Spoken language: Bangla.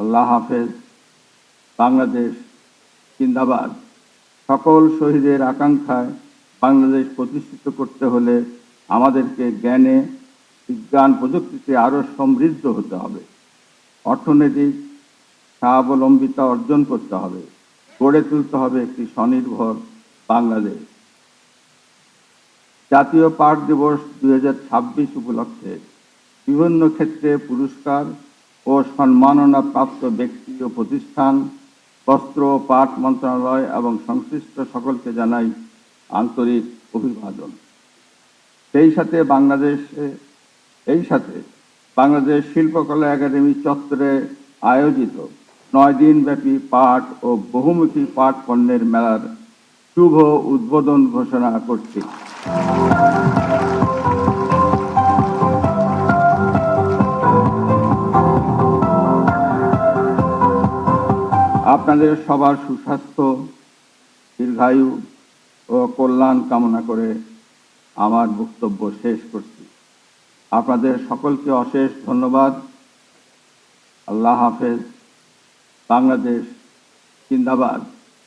আল্লাহ হাফেজ। বাংলাদেশ জিন্দাবাদ। সকল শহীদের আকাঙ্ক্ষায় বাংলাদেশ প্রতিষ্ঠিত করতে হলে আমাদেরকে জ্ঞানে, বিজ্ঞান, প্রযুক্তিতে আরও সমৃদ্ধ হতে হবে। অর্থনৈতিক স্বাবলম্বিতা অর্জন করতে হবে। গড়ে তুলতে হবে একটি স্বনির্ভর বাংলাদেশ। জাতীয় পাট দিবস 2026 উপলক্ষে বিভিন্ন ক্ষেত্রে পুরস্কার ও সম্মাননা প্রাপ্ত ব্যক্তি ও প্রতিষ্ঠান, বস্ত্র ও পাট মন্ত্রণালয় এবং সংশ্লিষ্ট সকলকে জানাই আন্তরিক অভিবাদন। সেই সাথে বাংলাদেশ শিল্পকলা একাডেমি চত্বরে আয়োজিত 9 দিনব্যাপী পাট ও বহুমুখী পাট পণ্যের মেলার শুভ উদ্বোধন ঘোষণা করছি। আপনাদের সবার সুস্বাস্থ্য, দীর্ঘায়ু ও কল্যাণ কামনা করে আমার বক্তব্য শেষ করছি। আপনাদের সকলকে অশেষ ধন্যবাদ। আল্লাহ হাফেজ। বাংলাদেশ জিন্দাবাদ।